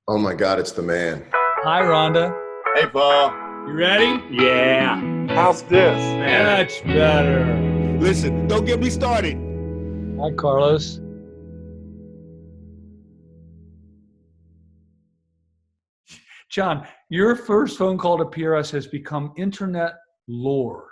Oh my God, it's the man. Hi, Rhonda. Hey, Paul. You ready? Yeah. How's this? Much better. Listen, don't get me started. Hi, Carlos. John, your first phone call to PRS has become internet lore.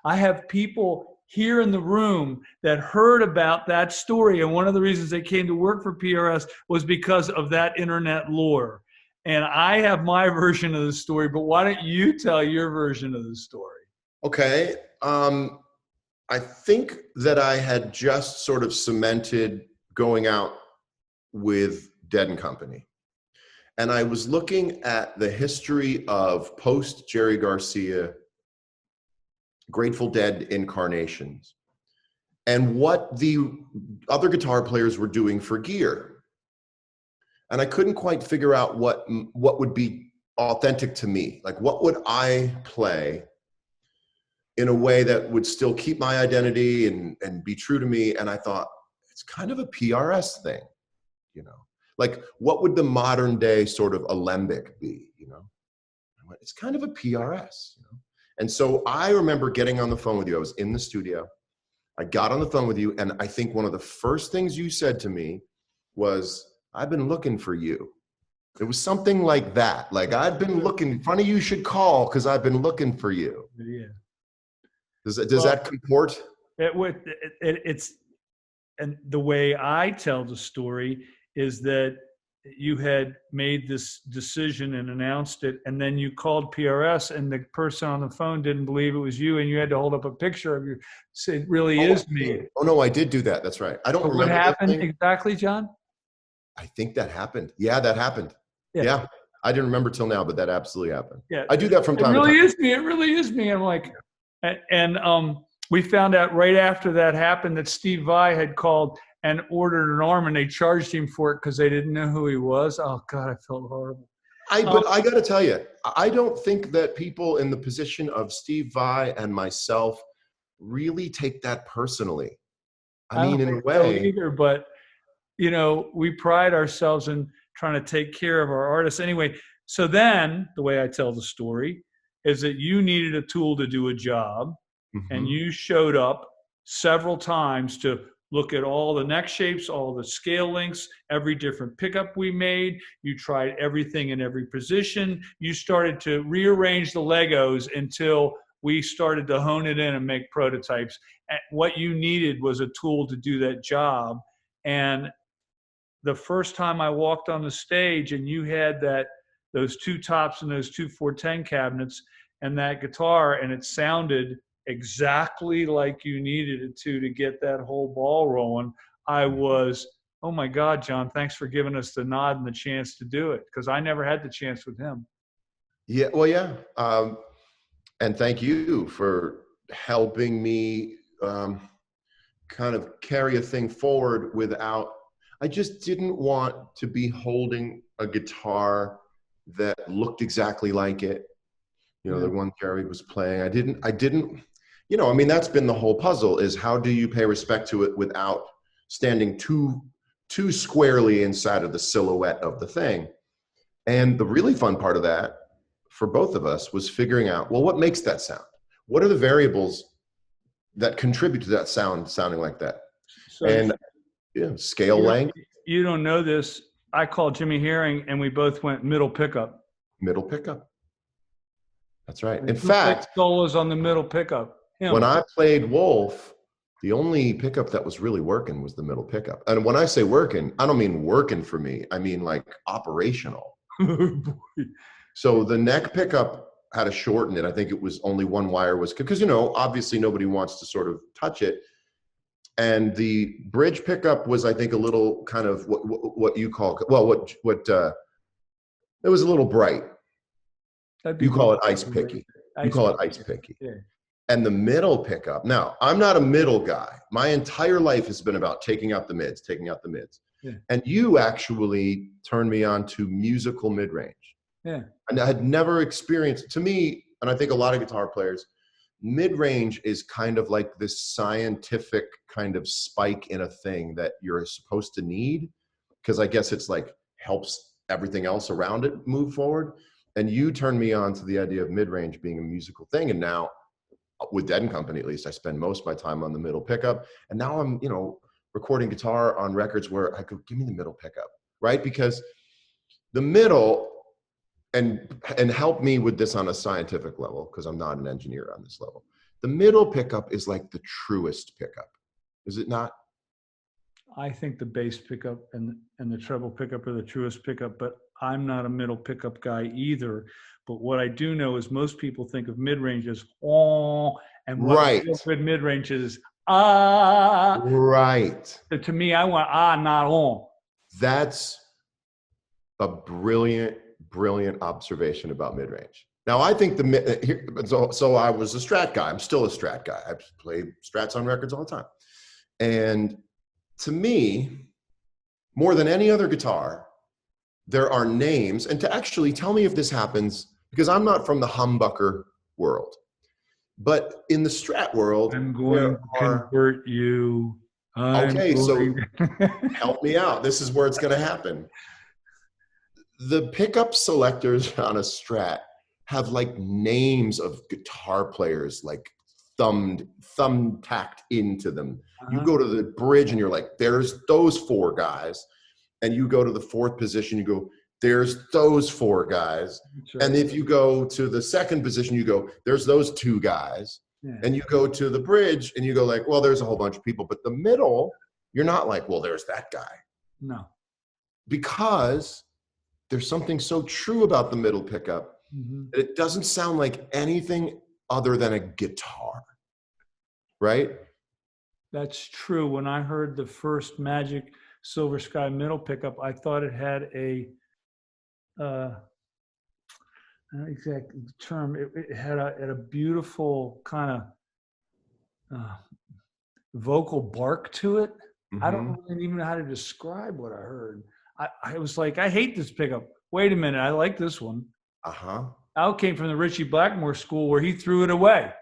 I have people here in the room that heard about that story, and one of the reasons they came to work for PRS was because of that internet lore. And I have my version of the story, but why don't you tell your version of the story? Okay. I think that I had just sort of cemented going out with Dead and Company. And I was looking at the history of post Jerry Garcia, Grateful Dead incarnations, and what the other guitar players were doing for gear. And I couldn't quite figure out what would be authentic to me. Like, what would I play in a way that would still keep my identity and be true to me? And I thought, it's kind of a PRS thing, you know? Like, what would the modern day sort of alembic be, you know? I went, it's kind of a PRS, you know? And so I remember getting on the phone with you. I was in the studio. I got on the phone with you, and I think one of the first things you said to me was, I've been looking for you. It was something like that. Like, I've been looking, funny you should call because I've been looking for you. Yeah. Does that comport? It's and the way I tell the story is that you had made this decision and announced it, and then you called PRS, and the person on the phone didn't believe it was you, and you had to hold up a picture of you. Say, it really is me. Oh no, I did do that. That's right. I don't remember. What happened exactly, John? I think that happened. Yeah, that happened. Yeah. I didn't remember till now, but that absolutely happened. Yeah, I do that from time to time. It really is me. It really is me. I'm like, and we found out right after that happened that Steve Vai had called and ordered an arm, and they charged him for it because they didn't know who he was. Oh God, I felt horrible. But I got to tell you, I don't think that people in the position of Steve Vai and myself really take that personally. I mean, in a way, either, but you know, we pride ourselves in trying to take care of our artists. Anyway, so then the way I tell the story is that you needed a tool to do a job, and you showed up several times to look at all the neck shapes, all the scale lengths, every different pickup we made. You tried everything in every position. You started to rearrange the Legos until we started to hone it in and make prototypes. And what you needed was a tool to do that job. And the first time I walked on the stage and you had those two tops and those two 410 cabinets and that guitar, and it sounded exactly like you needed it to get that whole ball rolling, I was, oh my God, John, thanks for giving us the nod and the chance to do it, because I never had the chance with him. Yeah, well, yeah. And thank you for helping me kind of carry a thing forward without, I just didn't want to be holding a guitar that looked exactly like it. You know, the one Jerry was playing. I didn't, you know, I mean, that's been the whole puzzle, is how do you pay respect to it without standing too squarely inside of the silhouette of the thing. And the really fun part of that for both of us was figuring out, well, what makes that sound? What are the variables that contribute to that sound sounding like that? So, and yeah, scale length. You don't know this. I called Jimmy Herring and we both went middle pickup. Middle pickup. That's right. In fact, solos on the middle pickup. When I played Wolf, the only pickup that was really working was the middle pickup. And when I say working, I don't mean working for me. I mean like operational. So the neck pickup had to shorten it. I think it was only one wire was, because, you know, obviously nobody wants to sort of touch it. And the bridge pickup was, I think, a little kind of what you call, well, it was a little bright. You call it ice picky. You call it ice picky. Yeah. And the middle pickup. Now, I'm not a middle guy. My entire life has been about taking out the mids. Yeah. And you actually turned me on to musical mid-range. Yeah. And I had never experienced, to me, and I think a lot of guitar players, mid-range is kind of like this scientific kind of spike in a thing that you're supposed to need, because I guess it's like helps everything else around it move forward. And you turned me on to the idea of mid-range being a musical thing. And now with Dead and Company, at least, I spend most of my time on the middle pickup. And now I'm, you know, recording guitar on records where I go, give me the middle pickup, right? Because the middle, and help me with this on a scientific level, because I'm not an engineer on this level. The middle pickup is like the truest pickup. Is it not? I think the bass pickup and the treble pickup are the truest pickup, but I'm not a middle pickup guy either. But what I do know is most people think of mid-range as oh, and what Right. good mid-range is ah. Right. So to me, I want ah, not on. That's a brilliant, brilliant observation about mid-range. Now, I think so I was a Strat guy. I'm still a Strat guy. I play Strats on records all the time. And to me, more than any other guitar, there are names, and to actually tell me if this happens, because I'm not from the humbucker world, but in the Strat world, I'm going to convert you. Okay, so help me out. This is where it's going to happen. The pickup selectors on a Strat have like names of guitar players, like thumb tacked into them. You go to the bridge and you're like, there's those 4 guys. And you go to the 4th position, you go, there's those 4 guys. Right. And if you go to the 2nd position, you go, there's those 2 guys. Yeah. And you go to the bridge and you go like, well, there's a whole bunch of people. But the middle, you're not like, well, there's that guy. No. Because there's something so true about the middle pickup. That it doesn't sound like anything other than a guitar, right? That's true. When I heard the first Magic Silver Sky middle pickup, I thought it had a not exact term. It had a beautiful kind of vocal bark to it. I don't even know how to describe what I heard. I was like, I hate this pickup. Wait a minute, I like this one. I came from the Ritchie Blackmore school where he threw it away.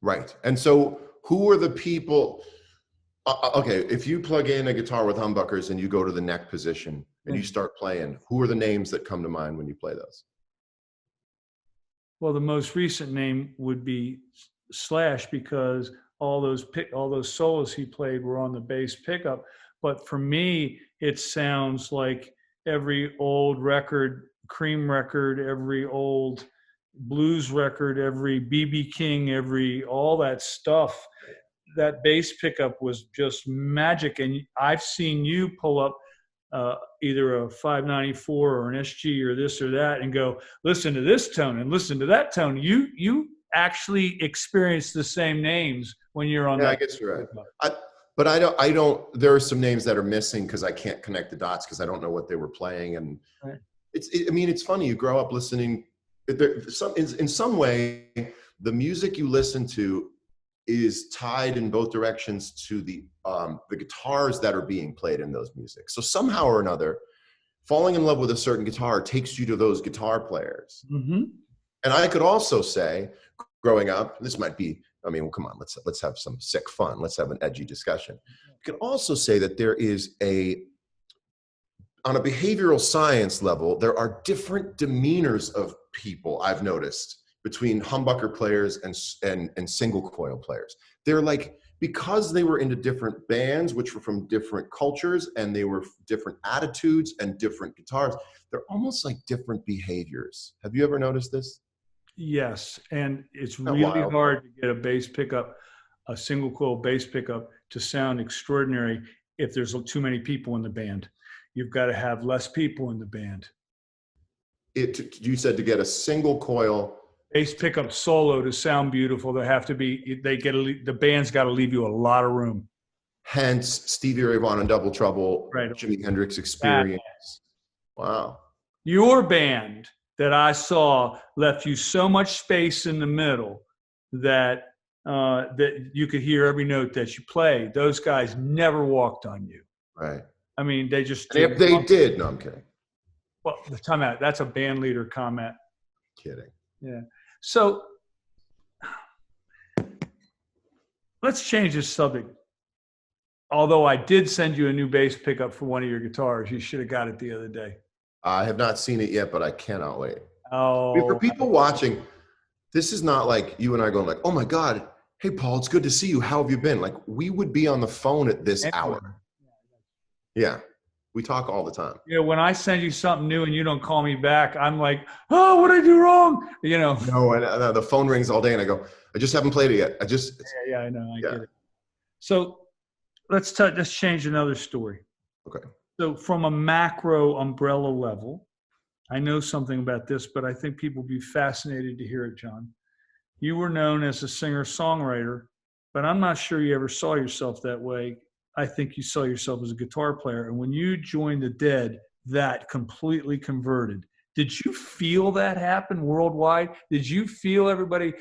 Right. And so who are the people? Okay, if you plug in a guitar with humbuckers and you go to the neck position and you start playing, who are the names that come to mind when you play those? Well, the most recent name would be Slash, because all those solos he played were on the bass pickup. But for me, it sounds like every old record, Cream record, every old blues record, every BB King, all that stuff. That bass pickup was just magic. And I've seen you pull up either a 594 or an SG or this or that and go, listen to this tone and listen to that tone. You actually experience the same names when you're on that. I guess you're right. But I don't, there are some names that are missing because I can't connect the dots because I don't know what they were playing. And right. I mean, it's funny. You grow up listening, in some way, the music you listen to is tied in both directions to the guitars that are being played in those music. So somehow or another, falling in love with a certain guitar takes you to those guitar players. And I could also say, growing up, this might be, I mean, well, come on, let's have some sick fun. Let's have an edgy discussion. You can also say that there is on a behavioral science level, there are different demeanors of people I've noticed between humbucker players and single coil players. They're like, because they were into different bands, which were from different cultures, and they were different attitudes and different guitars, they're almost like different behaviors. Have you ever noticed this? Yes, and it's really hard to get a bass pickup, a single coil bass pickup, to sound extraordinary if there's too many people in the band. You've got to have less people in the band. You said to get a single coil bass pickup solo to sound beautiful, the band's got to leave you a lot of room. Hence, Stevie Ray Vaughan and Double Trouble, right. Jimi Hendrix Experience. Wow. Your band that I saw left you so much space in the middle that you could hear every note that you played. Those guys never walked on you. Right. I mean, they just. And if they did, no, I'm kidding. Well, the time out. That's a band leader comment. Kidding. Yeah. So let's change this subject. Although I did send you a new bass pickup for one of your guitars, you should have got it the other day. I have not seen it yet, but I cannot wait. I mean, for Oh, people watching, this is not like you and I going like, oh my God, hey, Paul, it's good to see you. How have you been? Like, we would be on the phone at this anyway. hour. Yeah. We talk all the time. You know, when I send you something new and you don't call me back, I'm like, oh, what did I do wrong? You know. No, and the phone rings all day and I go, I just haven't played it yet. Yeah, I know. I Yeah. get it. So let's change another story. Okay. So from a macro umbrella level, I know something about this, but I think people would be fascinated to hear it, John. You were known as a singer-songwriter, but I'm not sure you ever saw yourself that way. I think you saw yourself as a guitar player. And when you joined the Dead, that completely converted. Did you feel that happen worldwide? Did you feel everybody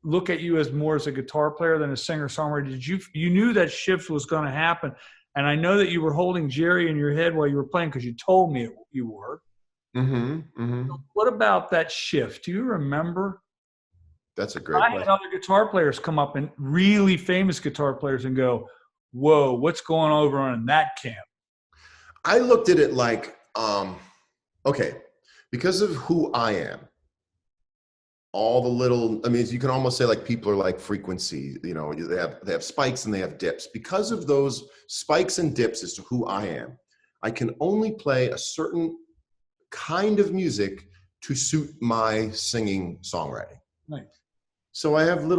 look at you as more as a guitar player than a singer-songwriter? Did you knew that shift was going to happen? And I know that you were holding Jerry in your head while you were playing because you told me you were. Mm-hmm. Mm-hmm. What about that shift? Do you remember? That's a great I question. had other guitar players come up, and really famous guitar players, and go, whoa, what's going over on that camp? I looked at it like, okay, because of who I am, all the little, I mean, you can almost say like people are like frequency, you know, they have spikes and they have dips. Because of those spikes and dips as to who I am, I can only play a certain kind of music to suit my singing songwriting. Nice. So I have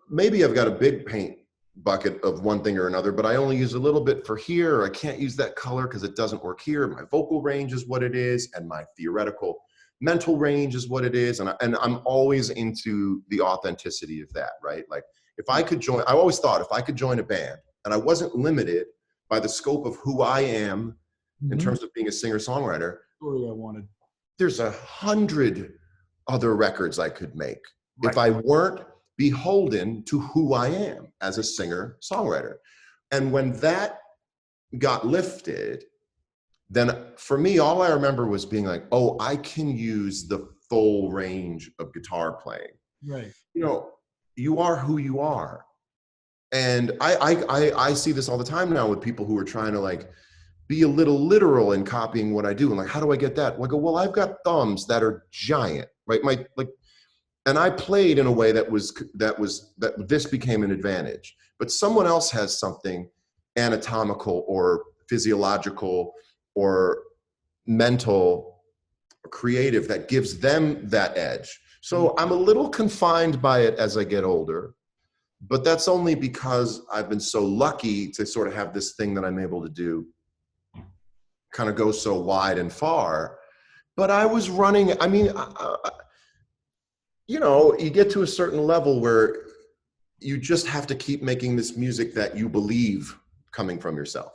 maybe I've got a big paint bucket of one thing or another, but I only use a little bit for here. Or I can't use that color because it doesn't work here. My vocal range is what it is, and my theoretical mental range is what it is. And I'm always into the authenticity of that, right? Like if I could join, I always thought if I could join a band and I wasn't limited by the scope of who I am in terms of being a singer-songwriter, Story I wanted. there's 100 other records I could make if I weren't beholden to who I am as a singer-songwriter. And when that got lifted, then for me, all I remember was being like, oh, I can use the full range of guitar playing. Right. You know, you are who you are. And I see this all the time now with people who are trying to like be a little literal in copying what I do. And like, how do I get that? Well, I go, well, I've got thumbs that are giant, right? And I played in a way that this became an advantage, but someone else has something anatomical or physiological or mental or creative that gives them that edge. So I'm a little confined by it as I get older, but that's only because I've been so lucky to sort of have this thing that I'm able to do kind of go so wide and far. But I was running, I mean, you know, you get to a certain level where you just have to keep making this music that you believe coming from yourself.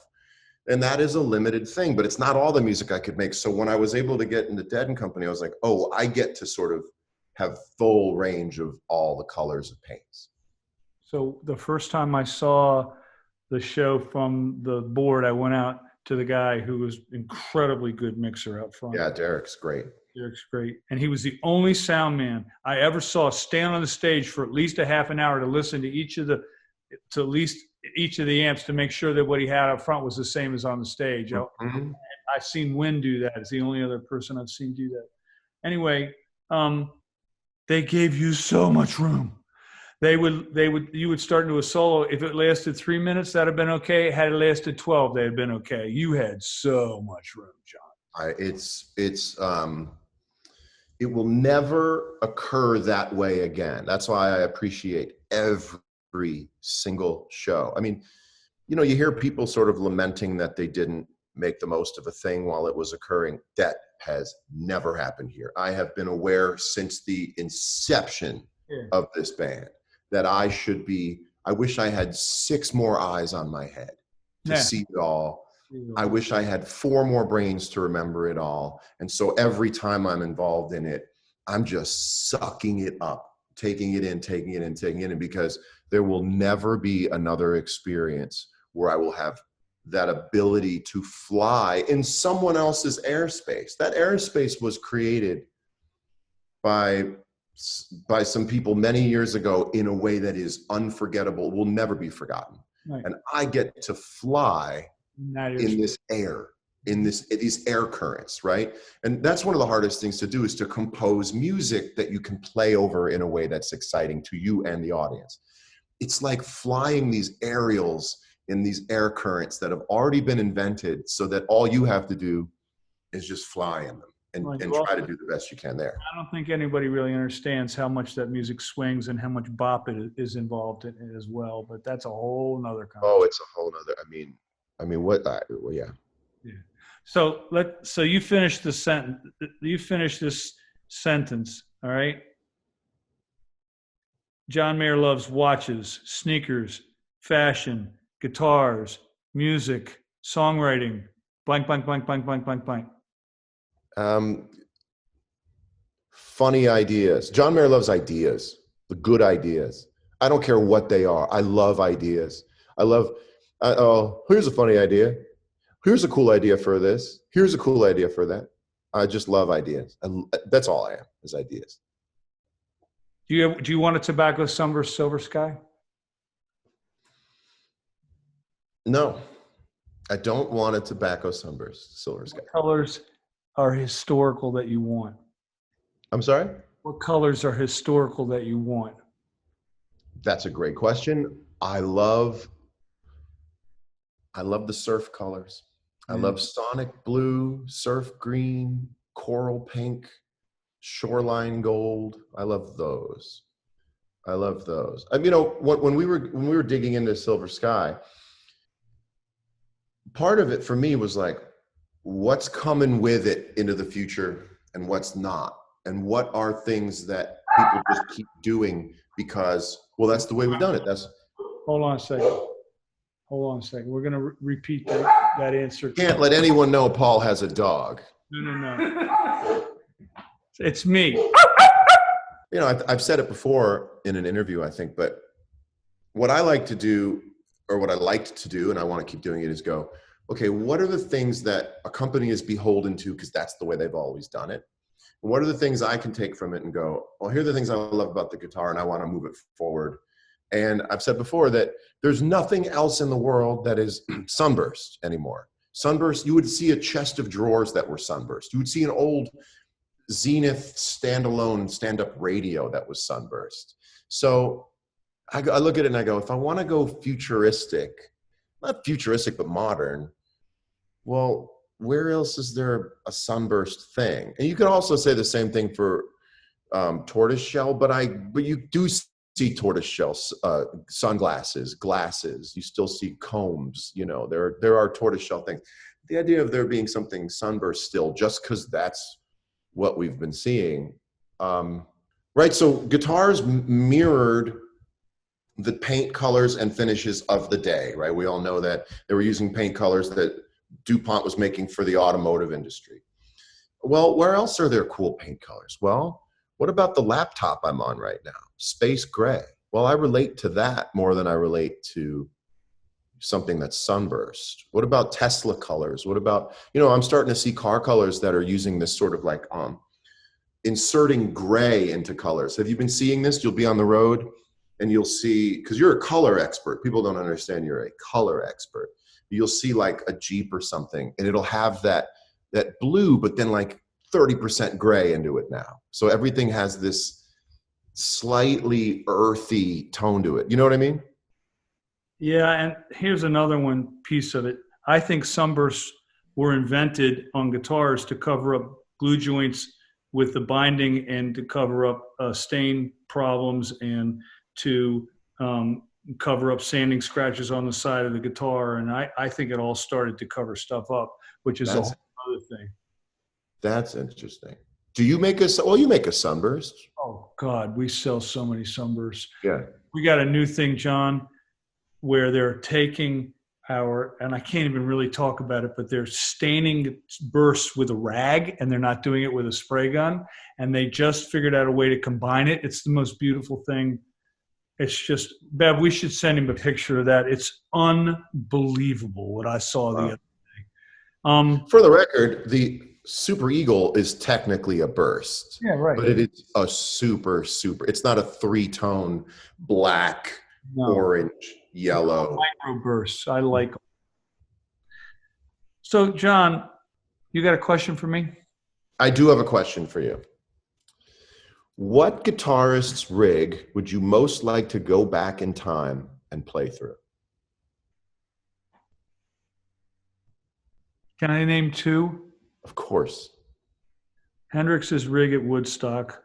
And that is a limited thing, but it's not all the music I could make. So when I was able to get into Dead & Company, I was like, oh, I get to sort of have full range of all the colors of paints. So the first time I saw the show from the board, I went out to the guy who was incredibly good mixer out front. Yeah, Derek's great. Derek's great. And he was the only sound man I ever saw stand on the stage for at least a half an hour to listen to each of the amps to make sure that what he had up front was the same as on the stage. Mm-hmm. I've seen Wynn do that. It's the only other person I've seen do that. Anyway, they gave you so much room. You would start into a solo. If it lasted 3 minutes, that'd have been okay. Had it lasted 12, they'd have been okay. You had so much room, John. It will never occur that way again. That's why I appreciate every single show. I mean, you know, you hear people sort of lamenting that they didn't make the most of a thing while it was occurring. That has never happened here. I have been aware since the inception of this band that I wish I had 6 more eyes on my head to see it all. I wish I had 4 more brains to remember it all. And so every time I'm involved in it, I'm just sucking it up, taking it in, because there will never be another experience where I will have that ability to fly in someone else's airspace. That airspace was created by some people many years ago in a way that is unforgettable, will never be forgotten. Right. And I get to fly in this air. in these air currents, right? And that's one of the hardest things to do, is to compose music that you can play over in a way that's exciting to you and the audience. It's like flying these aerials in these air currents that have already been invented, so that all you have to do is just fly in them and try to do the best you can there. I don't think anybody really understands how much that music swings and how much bop it is involved in it as well. But that's a whole nother conversation. Oh, it's a whole nother. I mean, what? Well, yeah. Yeah. So you finish the sentence. You finish this sentence. All right. John Mayer loves watches, sneakers, fashion, guitars, music, songwriting. Blank, blank, blank, blank, blank, blank, blank. Funny ideas. John Mayer loves ideas, the good ideas. I don't care what they are. I love ideas. Oh, here's a funny idea. Here's a cool idea for this. Here's a cool idea for that. I just love ideas. That's all I am, is ideas. Do you want a tobacco sunburst silver sky? No, I don't want a tobacco sunburst silver sky. What colors are historical that you want? I'm sorry? What colors are historical that you want? That's a great question. I love the surf colors. I love sonic blue, surf green, coral pink, shoreline gold. I love those. I love those. You know, when we were digging into Silver Sky, part of it for me was like, what's coming with it into the future and what's not, and what are things that people just keep doing because, well, that's the way we've done it. Hold on a second. We're going to repeat that answer. Can't let anyone know Paul has a dog. No. It's me. You know, I've said it before in an interview, I think, but what I like to do, or what I liked to do, and I want to keep doing it, is go, okay, what are the things that a company is beholden to because that's the way they've always done it? And what are the things I can take from it and go, well, here are the things I love about the guitar and I want to move it forward. And I've said before that there's nothing else in the world that is sunburst anymore. Sunburst, you would see a chest of drawers that were sunburst. You would see an old Zenith standalone stand-up radio that was sunburst. So I look at it and I go, if I want to go futuristic, not futuristic, but modern, well, where else is there a sunburst thing? And you can also say the same thing for tortoiseshell, but you do see tortoiseshell sunglasses, glasses. You still see combs. You know, there are tortoiseshell things. The idea of there being something sunburst still, just because that's what we've been seeing, right? So guitars mirrored the paint colors and finishes of the day, right? We all know that they were using paint colors that DuPont was making for the automotive industry. Well, where else are there cool paint colors? Well, what about the laptop I'm on right now? Space gray. Well, I relate to that more than I relate to something that's sunburst. What about Tesla colors? What about, you know, I'm starting to see car colors that are using this sort of like inserting gray into colors. Have you been seeing this? You'll be on the road and you'll see, because you're a color expert. People don't understand you're a color expert. You'll see like a Jeep or something and it'll have that blue, but then like 30% gray into it now. So everything has this slightly earthy tone to it. You know what I mean? Yeah, and here's another piece of it. I think sunbursts were invented on guitars to cover up glue joints with the binding and to cover up stain problems and to cover up sanding scratches on the side of the guitar. And I think it all started to cover stuff up, which is a whole other thing. That's interesting. Do you make you make a sunburst? Oh God, we sell so many sunbursts. Yeah. We got a new thing, John, where they're taking and I can't even really talk about it, but they're staining bursts with a rag and they're not doing it with a spray gun. And they just figured out a way to combine it. It's the most beautiful thing. It's just, Bev, we should send him a picture of that. It's unbelievable what I saw the other day. For the record, the Super Eagle is technically a burst. Yeah, right. But it is a super, it's not a three-tone black, orange, yellow. Micro bursts. I like them. So, John, you got a question for me? I do have a question for you. What guitarist's rig would you most like to go back in time and play through? Can I name two? Of course. Hendrix's rig at Woodstock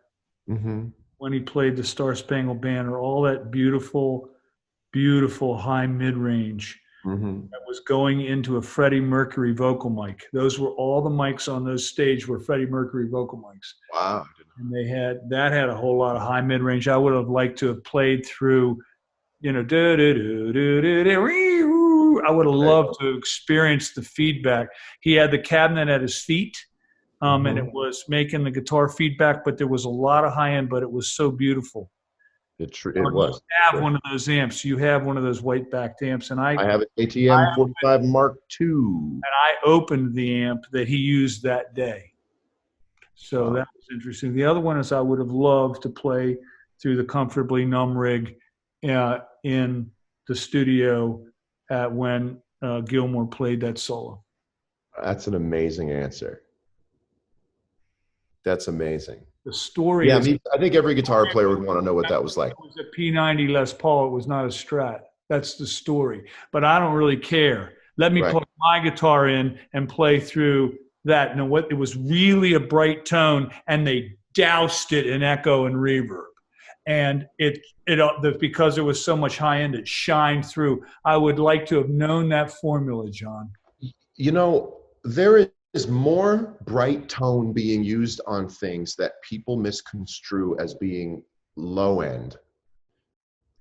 Mm-hmm. when he played the Star Spangled Banner, all that beautiful, beautiful high mid-range Mm-hmm. that was going into a Freddie Mercury vocal mic. Those were all the mics on those stage were Freddie Mercury vocal mics. Wow. And they had a whole lot of high mid-range. I would have liked to have played through, I would have loved to experience the feedback. He had the cabinet at his feet, and it was making the guitar feedback, but there was a lot of high end, but it was so beautiful. It was. You have one of those amps. You have one of those white backed amps, and I have an ATM 45 Mark II. And I opened the amp that he used that day. So that was interesting. The other one is I would have loved to play through the Comfortably Numb rig in the studio when Gilmour played that solo. That's an amazing answer. That's amazing. The story I think every guitar player would want to know what that was like. It was a P90 Les Paul. It was not a Strat. That's the story. But I don't really care. Let me plug my guitar in and play through that. And it was really a bright tone, and they doused it in echo and reverb. And because there was so much high end, it shined through. I would like to have known that formula, John. You know, there is more bright tone being used on things that people misconstrue as being low end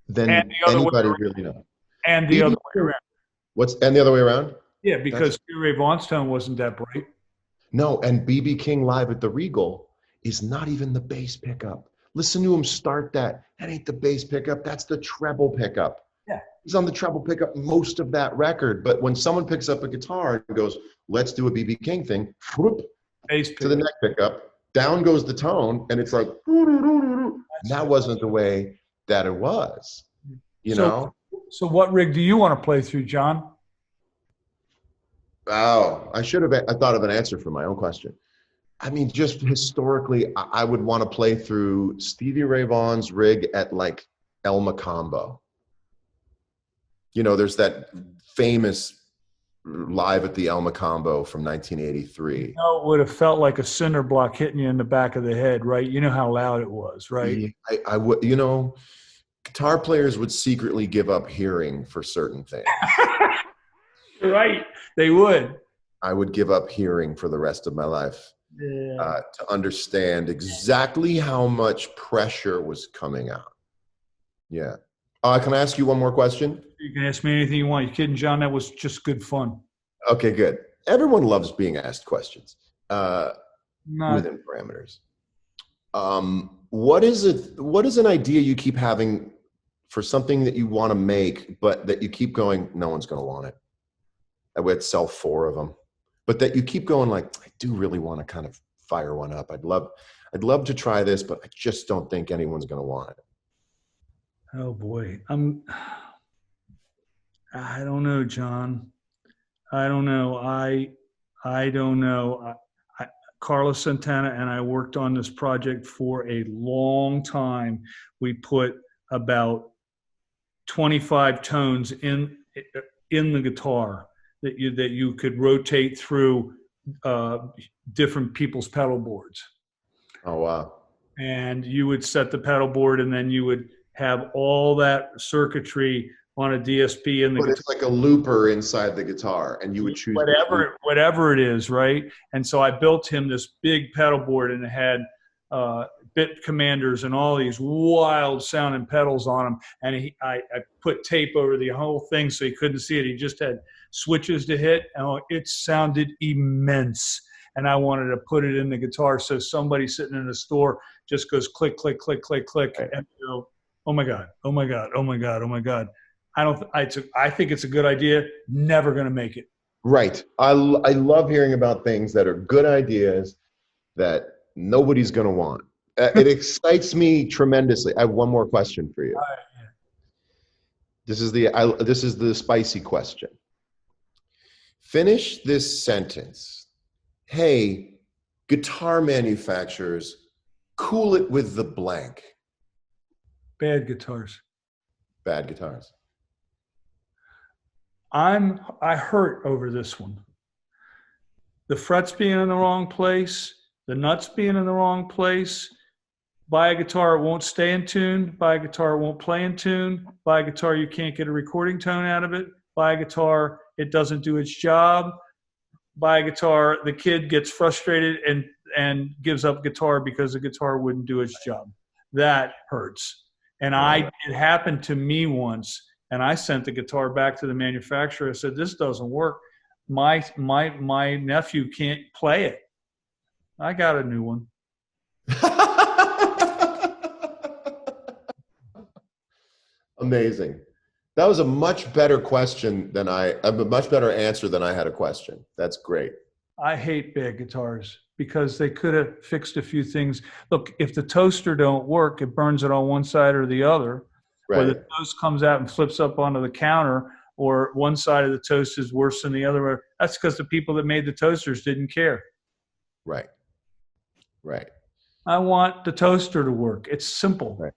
than anybody really knows. And the other way around. And the other way around? Yeah, because Ray Vaughan's tone wasn't that bright. No, and B.B. King live at the Regal is not even the bass pickup. Listen to him start that. That ain't the bass pickup. That's the treble pickup. Yeah. He's on the treble pickup most of that record. But when someone picks up a guitar and goes, let's do a B.B. King thing, whoop, to the neck pickup, down goes the tone, and it's like, that wasn't the way that it was, you know? So what rig do you want to play through, John? Oh, I thought of an answer for my own question. I mean, just historically, I would want to play through Stevie Ray Vaughan's rig at like El Macambo. You know, there's that famous live at the El Macambo from 1983. You know, it would have felt like a cinder block hitting you in the back of the head, right? You know how loud it was, right? I would, you know, guitar players would secretly give up hearing for certain things. Right, they would. I would give up hearing for the rest of my life to understand exactly how much pressure was coming out. Yeah. Can I ask you one more question? You can ask me anything you want. You kidding, John? That was just good fun. Okay, good. Everyone loves being asked questions within parameters. What is an idea you keep having for something that you want to make, but that you keep going, no one's going to want it? I would sell 4 of them, but that you keep going like, I do really want to kind of fire one up. I'd love to try this, but I just don't think anyone's going to want it. Oh boy. I don't know, John. I don't know. I don't know. Carlos Santana and I worked on this project for a long time. We put about 25 tones in the guitar that you could rotate through different people's pedal boards. Oh, wow. And you would set the pedal board, and then you would have all that circuitry on a DSP in the guitar. It's like a looper inside the guitar, and you would choose whatever it is, right? And so I built him this big pedal board, and it had bit commanders and all these wild sounding pedals on them. And I put tape over the whole thing so he couldn't see it. He just had switches to hit. And it sounded immense. And I wanted to put it in the guitar so somebody sitting in a store just goes click, click, click, click, click, and you know, oh my God, oh my God, oh my God, oh my God. I think it's a good idea. Never going to make it. Right. I love hearing about things that are good ideas that nobody's going to want. It excites me tremendously. I have one more question for you. This is the spicy question. Finish this sentence. Hey, guitar manufacturers, cool it with the blank. Bad guitars. Bad guitars. I hurt over this one. The frets being in the wrong place, the nuts being in the wrong place. Buy a guitar, it won't stay in tune. Buy a guitar, it won't play in tune. Buy a guitar, you can't get a recording tone out of it. Buy a guitar, it doesn't do its job. Buy a guitar, the kid gets frustrated and gives up guitar because the guitar wouldn't do its job. That hurts. And it happened to me once, and I sent the guitar back to the manufacturer. I said, this doesn't work. My nephew can't play it. I got a new one. Amazing. That was a much better question than a much better answer than I had a question. That's great. I hate bad guitars because they could have fixed a few things. Look, if the toaster don't work, it burns it on one side or the other. Right. Or the toast comes out and flips up onto the counter, or one side of the toast is worse than the other. That's because the people that made the toasters didn't care. Right. Right. I want the toaster to work. It's simple. Right.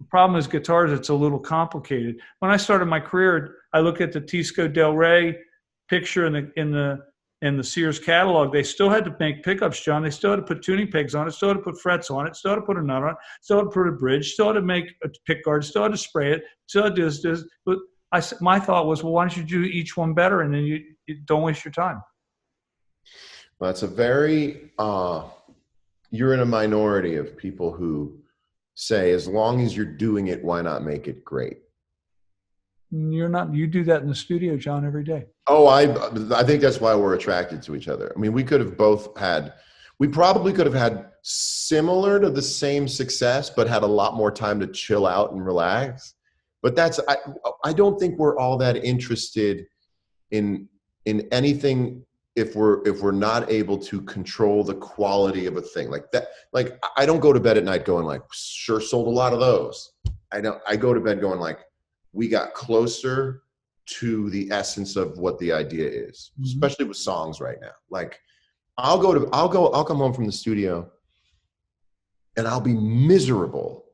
The problem is guitars, it's a little complicated. When I started my career, I look at the Tisco Del Rey picture in the Sears catalog. They still had to make pickups, John. They still had to put tuning pegs on it, still had to put frets on it, still had to put a nut on it, still had to put a bridge, still had to make a pick guard, still had to spray it, still had to do this. But my thought was, well, why don't you do each one better, and then you don't waste your time. Well, that's a very you're in a minority of people who say, as long as you're doing it, why not make it great? You're not. You do that in the studio, John, every day. Oh, I think that's why we're attracted to each other. I mean, we probably could have had similar to the same success, but had a lot more time to chill out and relax. But I don't think we're all that interested in anything if we're not able to control the quality of a thing like that. Like, I don't go to bed at night going like, sure, sold a lot of those. I go to bed going like, we got closer to the essence of what the idea is, especially with songs right now. Like, I'll come home from the studio and I'll be miserable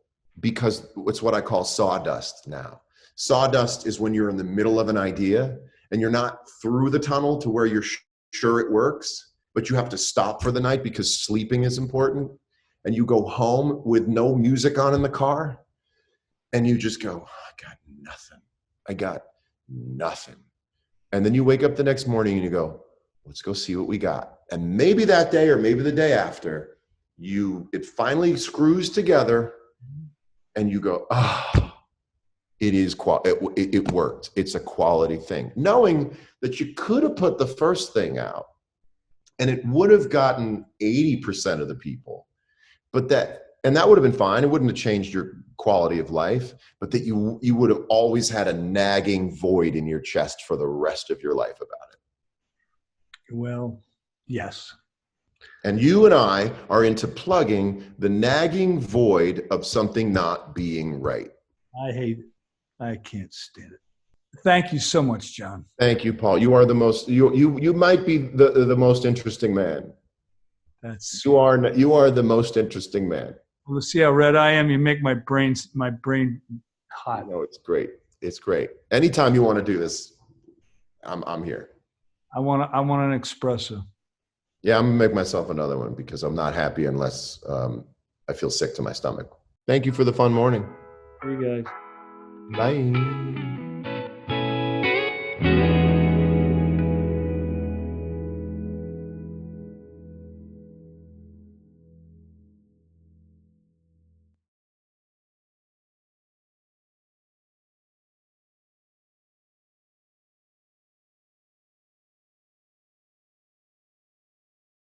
because it's what I call sawdust now. Sawdust is when you're in the middle of an idea and you're not through the tunnel to where you're sure it works, but you have to stop for the night because sleeping is important. And you go home with no music on in the car and you just go, I got nothing. And then you wake up the next morning and you go, let's go see what we got. And maybe that day or maybe the day after, it finally screws together and you go, it worked. It's a quality thing. Knowing that you could have put the first thing out and it would have gotten 80% of the people, and that would have been fine. It wouldn't have changed your quality of life, but that you would have always had a nagging void in your chest for the rest of your life about it. Well, yes. And you and I are into plugging the nagging void of something not being right. I hate it. I can't stand it. Thank you so much, John. Thank you, Paul. You are the most, you might be the most interesting man. You are the most interesting man. Well, let's see how red I am. You make my brain hot. No, it's great. It's great. Anytime you want to do this, I'm here. I want an espresso. Yeah, I'm gonna make myself another one because I'm not happy unless I feel sick to my stomach. Thank you for the fun morning. You guys. Bye.